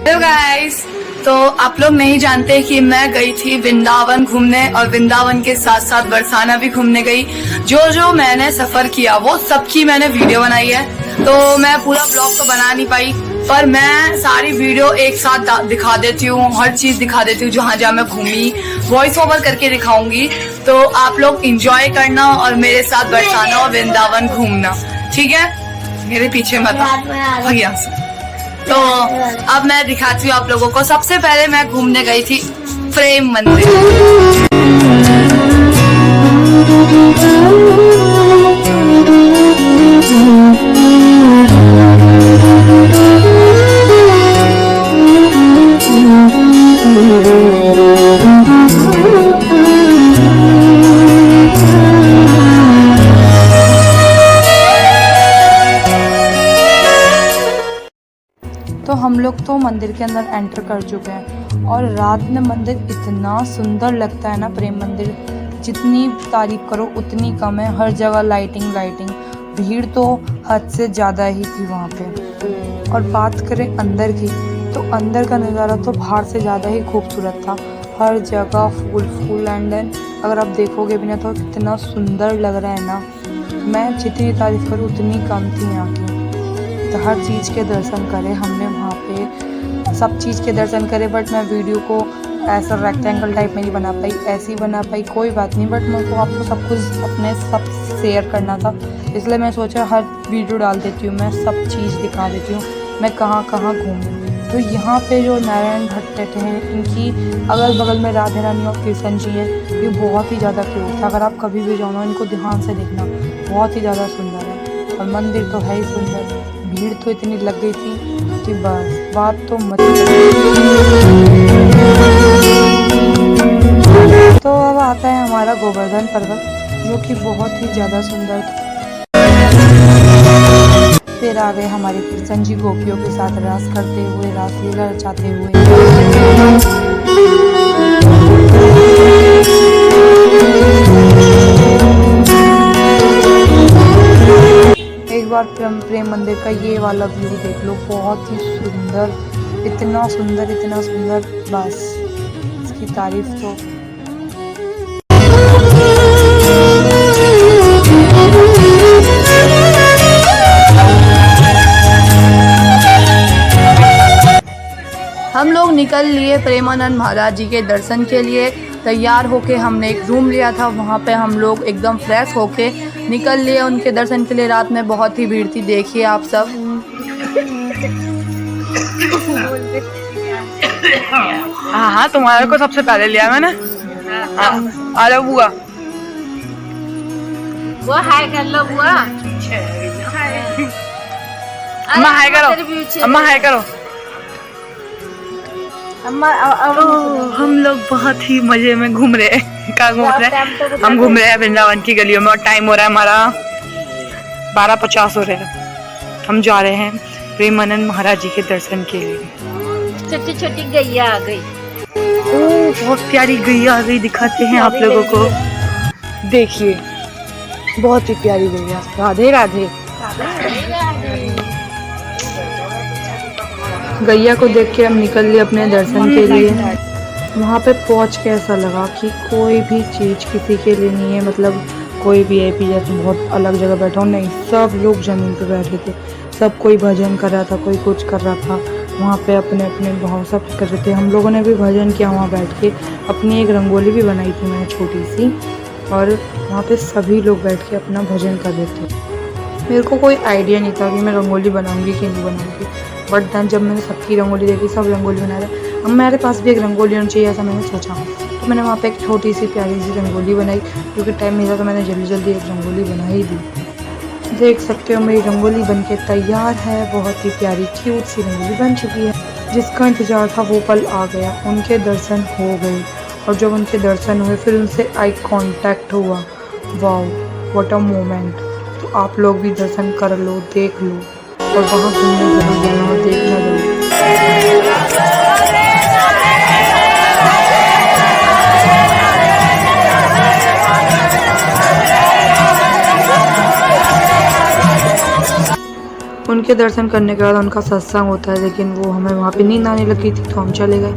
Hello guys, तो आप लोग नहीं जानते कि मैं गई थी वृंदावन घूमने और वृंदावन के साथ साथ बरसाना भी घूमने गई। जो मैंने सफर किया वो सबकी मैंने वीडियो बनाई है। तो मैं पूरा ब्लॉग तो बना नहीं पाई, पर मैं सारी वीडियो एक साथ दिखा देती हूँ, हर चीज दिखा देती हूँ जहाँ जहाँ मैं घूमी, वॉइस ओवर करके दिखाऊंगी। तो आप लोग इंजॉय करना और मेरे साथ बरसाना और वृंदावन घूमना, ठीक है? मेरे पीछे मत भैया से। तो अब मैं दिखाती हूँ आप लोगों को। सबसे पहले मैं घूमने गई थी प्रेम मंदिर। तो हम लोग तो मंदिर के अंदर एंटर कर चुके हैं और रात में मंदिर इतना सुंदर लगता है ना। प्रेम मंदिर जितनी तारीफ करो उतनी कम है, हर जगह लाइटिंग। भीड़ तो हद से ज़्यादा ही थी वहाँ पे। और बात करें अंदर की, तो अंदर का नज़ारा तो बाहर से ज़्यादा ही खूबसूरत था। हर जगह फूल एंड अगर आप देखोगे भी ना तो कितना सुंदर लग रहा है ना। मैं जितनी तारीफ करूँ उतनी कम थी यहाँ की। तो हर चीज़ के दर्शन करे हमने वहाँ पे, सब चीज़ के दर्शन करे। बट मैं वीडियो को ऐसा रेक्टेंगल टाइप में नहीं बना पाई, ऐसी बना पाई, कोई बात नहीं। बट मेरे को आपको सब कुछ अपने सब शेयर करना था, इसलिए मैं सोचा हर वीडियो डाल देती हूँ, मैं सब चीज़ दिखा देती हूँ मैं कहाँ कहाँ घूमी। तो यहाँ पे जो नारायण भट्ट हैं, इनकी अगल बगल में राधे रानी और कृष्ण जी है। ये बहुत ही ज़्यादा क्यूट था। अगर आप कभी भी जाओ ना, इनको ध्यान से देखना, बहुत ही ज़्यादा सुंदर है। और मंदिर तो है ही सुंदर। भीड़ तो इतनी लग गई थी कि बस बात तो मत। तो अब आता है हमारा गोवर्धन पर्वत, जो कि बहुत ही ज़्यादा सुंदर था। फिर आ गए हमारे कृष्ण जी गोपियों के साथ रास करते हुए, रासलीला रचाते हुए। एक बार प्रेम मंदिर का ये वाला व्यू देख लो, बहुत ही सुंदर, इतना सुंदर, बस इसकी तारीफ तो। हम लोग निकल लिए प्रेमानंद महाराज जी के दर्शन के लिए। तैयार होके हमने एक रूम लिया था, वहाँ पे हम लोग एकदम फ्रेश होके निकल लिए उनके दर्शन के लिए। रात में बहुत ही भीड़ थी, देखिए आप सब। हाँ, तुम्हारे को सबसे पहले लिया मैंने। अरे बुआ, वो हाय कर लो बुआ। अम्मा हाय करो, अम्मा हाय करो। हम लोग बहुत ही मजे में घूम रहे हैं। कहाँ घूम रहे हैं? हम घूम रहे हैं वृंदावन की गलियों में और टाइम हो रहा है हमारा 12:50 हो रहे हैं। हम जा रहे हैं प्रेमानंद महाराज जी के दर्शन के लिए। छोटी छोटी गैया आ गई। ओह, बहुत प्यारी गैया आ गई, दिखाते हैं आप लोगों को। देखिए, बहुत ही प्यारी गैया। राधे राधे। गैया को देख के हम निकल लिए अपने दर्शन के लिए। वहाँ पे पहुँच के ऐसा लगा कि कोई भी चीज़ किसी के लिए नहीं है, मतलब कोई भी VIP जैसे बहुत अलग जगह बैठा हूँ, नहीं, सब लोग ज़मीन पे बैठे थे। सब कोई भजन कर रहा था, कोई कुछ कर रहा था। वहाँ पे अपने अपने भाव सब कर रहे थे। हम लोगों ने भी भजन किया वहाँ बैठ के। अपनी एक रंगोली भी बनाई थी मैंने छोटी सी, और वहाँ पे सभी लोग बैठ के अपना भजन कर रहे थे। मेरे को कोई आइडिया नहीं था कि मैं रंगोली बनाऊंगी कि नहीं बनाऊंगी, बट दैन जब मैंने सबकी रंगोली देखी, सब रंगोली बना रहे, अब मेरे पास भी एक रंगोली होनी चाहिए, ऐसा मैंने सोचा। तो मैंने वहाँ पे एक छोटी सी प्यारी सी रंगोली बनाई, क्योंकि टाइम मिला तो मैंने जल्दी एक रंगोली बना ही दी। देख सकते हो मेरी रंगोली बनके तैयार है। बहुत ही प्यारी क्यूट सी रंगोली बन चुकी है। जिसका इंतज़ार था वो पल आ गया, उनके दर्शन हो गए। और जब उनके दर्शन हुए फिर उनसे आई कांटेक्ट हुआ। Wow, what a moment. तो आप लोग भी दर्शन कर लो, देख लो, और वहाँ घूमने जरूर जाना और देखना जरूर। उनके दर्शन करने के बाद उनका सत्संग होता है, लेकिन वो हमें वहाँ पे नींद आने लगी थी तो हम चले गए।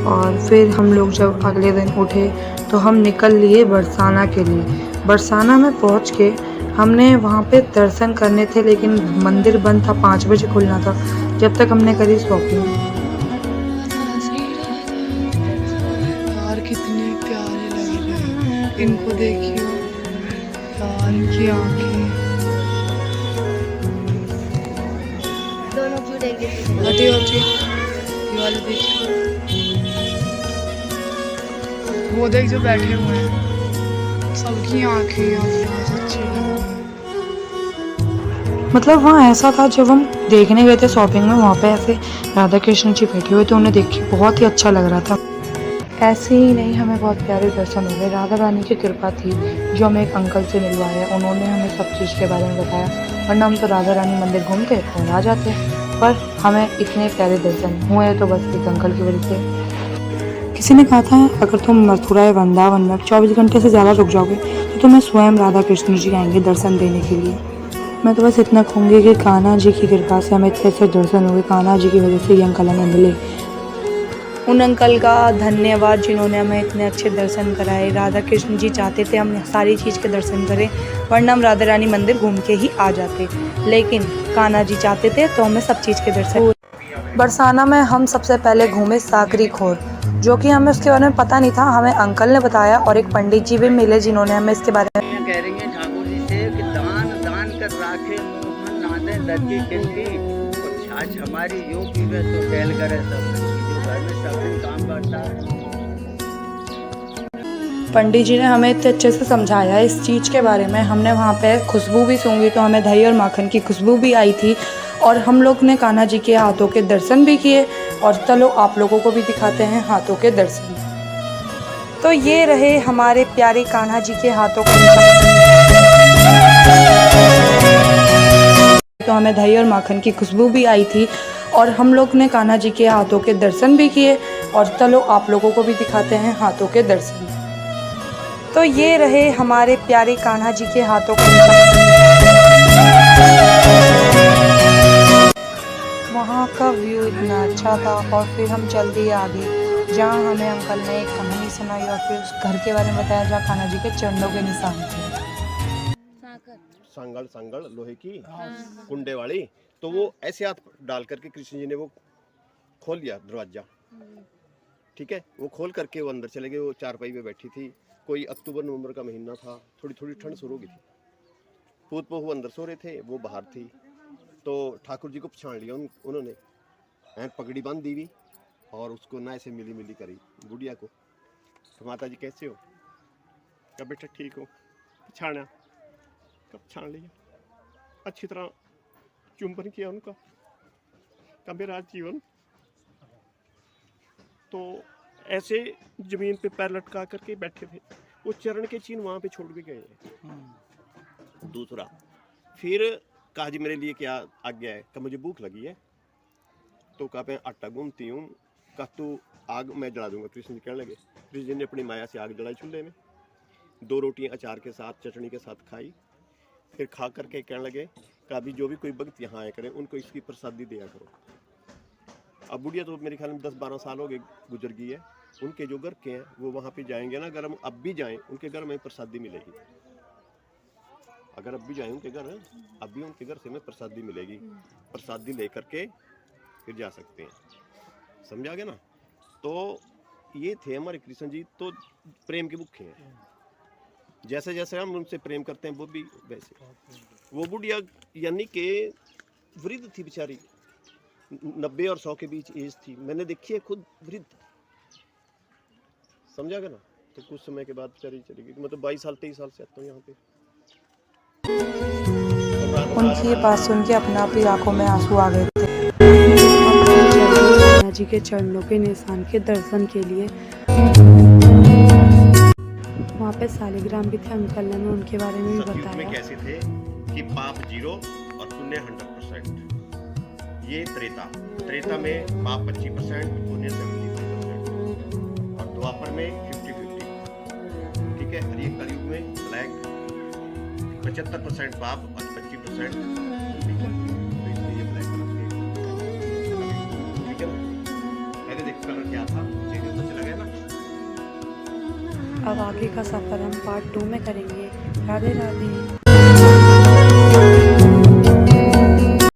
और फिर हम लोग जब अगले दिन उठे तो हम निकल लिए बरसाना के लिए। बरसाना में पहुँच के हमने वहाँ पे दर्शन करने थे, लेकिन मंदिर बंद था, 5 बजे खुलना था। जब तक हमने करी शॉपिंग। यार कितने प्यारे लग रहे हैं, इनको देखियो यार, इनकी आंखें दोनों जुड़ेंगे। हटे हटे, ये वाले देखियो, वो देख जो बैठे हुए हैं, सबकी आंखें यार सच्ची लग रही हैं। मतलब वहाँ ऐसा था, जब हम देखने गए थे शॉपिंग में, वहाँ पे ऐसे राधा कृष्ण जी बैठे हुए थे, उन्हें देख के बहुत ही अच्छा लग रहा था। ऐसे ही नहीं, हमें बहुत प्यारे दर्शन हो गए। राधा रानी की कृपा थी जो हमें एक अंकल से मिलवाया, उन्होंने हमें सब चीज़ के बारे में बताया, वरना हम तो राधा रानी मंदिर घूमते और आ जाते, पर हमें इतने प्यारे दर्शन हुए तो बस एक अंकल की वजह से। किसी ने कहा था, अगर तुम मथुरा या वृंदावन में 24 घंटे से ज़्यादा रुक जाओगे तो तुम्हें स्वयं राधा कृष्ण जी आएंगे दर्शन देने के लिए। मैं तो बस इतना कहूँगी कि कान्हा जी की कृपा से हमें इतने अच्छे दर्शन हुए, कान्हा जी की वजह से ये अंकल हमें मिले। उन अंकल का धन्यवाद जिन्होंने हमें इतने अच्छे दर्शन कराए। राधा कृष्ण जी चाहते थे हम सारी चीज़ के दर्शन करें, वरना हम राधा रानी मंदिर घूम के ही आ जाते, लेकिन कान्हा जी चाहते थे तो हमें सब चीज़ के दर्शन। बरसाना में हम सबसे पहले घूमे साकरी खोर, जो कि हमें उसके बारे में पता नहीं था, हमें अंकल ने बताया, और एक पंडित जी भी मिले जिन्होंने हमें इसके बारे में। कह रही हैं ठाकुर जी से कि दान दान कर राखे मोहन नादे दर्जी खिलती, और छाछ हमारी योग की वे तो टहल करे सब, जो घर में सब दिन काम करता है। पंडित जी ने हमें इतने अच्छे से समझाया इस चीज़ के बारे में। हमने वहाँ पे खुशबू भी सूंघी तो हमें दही और माखन की खुशबू भी आई थी, और हम लोग ने कान्हा जी के हाथों के दर्शन भी किए, और चलो आप लोगों को भी दिखाते हैं हाथों के दर्शन। तो ये रहे हमारे प्यारे कान्हा जी के हाथों के तो हमें दही और माखन की खुशबू भी आई थी, और हम लोग ने कान्हा जी के हाथों के दर्शन भी किए, और चलो आप लोगों को भी दिखाते हैं हाथों के दर्शन। तो ये रहे हमारे प्यारे कान्हा जी के हाथों के। वहाँ का व्यू इतना अच्छा था, और फिर हम चल दिए आगे, जहाँ हमें अंकल ने एक कहानी सुनाई और फिर उस घर के बारे में बताया जहाँ कान्हा जी के चरणों के निशान थे। सांगड़ सांगड़ लोहे की कुंडे वाली, तो वो ऐसे हाथ डाल करके कृष्ण जी ने वो खोल दिया दरवाजा, ठीक है, वो खोल करके वो अंदर चले गए। वो चारपाई पे बैठी थी, कोई अक्टूबर नवंबर का महीना था, थोड़ी थोड़ी ठंड शुरू हो गई थी। पूत बहू अंदर सो रहे थे, वो बाहर थी, तो ठाकुर जी को पछाण लिया उन्होंने, पगड़ी बांध दी हुई, और उसको ना ऐसे मिली मिली करी बुढ़िया को। तो माता जी कैसे हो? कब बेटा ठीक हो? पछाणा, कब छान लिया, अच्छी तरह चुंबन किया उनका, कब मेरा जीवन। तो ऐसे जमीन पे पैर लटका करके बैठे थे, वो चरण के चिन्ह वहाँ पे छोड़ के गए हैं। दूसरा, फिर कहा जी मेरे लिए क्या आज्ञा है? कहा मुझे भूख लगी है। तो कहा मैं आटा गूंथती हूँ, कहा तू आग मैं जला दूंगा। कृष्ण जी कहने लगे। कृष्ण जी ने अपनी माया से आग जलाई चूल्हे में, 2 रोटियां अचार के साथ चटनी के साथ खाई, फिर खा करके कहने लगे कि अभी जो भी कोई भक्त यहाँ आया करें उनको इसकी प्रसादी दिया करो। अब बुढ़िया तो मेरे ख्याल में 10-12 साल हो गए गुजर गई है, उनके जो घर के हैं वो वहाँ पे जाएंगे ना, अगर हम अब भी जाएं उनके घर में प्रसादी मिलेगी। अगर अब भी जाएं उनके घर, अब भी उनके घर से हमें प्रसादी मिलेगी, प्रसादी ले करके फिर जा सकते हैं, समझा गया ना। तो ये थे हमारे कृष्ण जी, तो प्रेम के भूखे हैं, जैसे जैसे हम उनसे प्रेम करते हैं वो भी वैसे। वो बुढ़िया यानी कि वृद्ध थी बेचारी, 90 और 100 के बीच एज थी, मैंने देखी है खुद वृद्ध, समझा गया ना। तो कुछ समय के बाद बेचारी चली गई, मतलब 22 साल 23 साल से आता हूँ यहाँ पे। उनकी ये बात सुन के अपने आप ही आंखों में आंसू आ गए थे। जी के चरणों के निशान के दर्शन के लिए वहाँ पे सालिग्राम भी थे, अंकल ने उनके बारे में भी बताया। में कैसे थे कि पाप 0 और पुण्य 100%। ये त्रेता में पाप 25%, पुण्य 75%, और द्वापर में 50-50, ठीक है। और ये कलयुग में ब्लैक 75% पाप और 25% पुण्य। क्या था, चीज़ें तो चला गया ना। अब आगे का सफ़र हम पार्ट 2 में करेंगे। राधे राधे।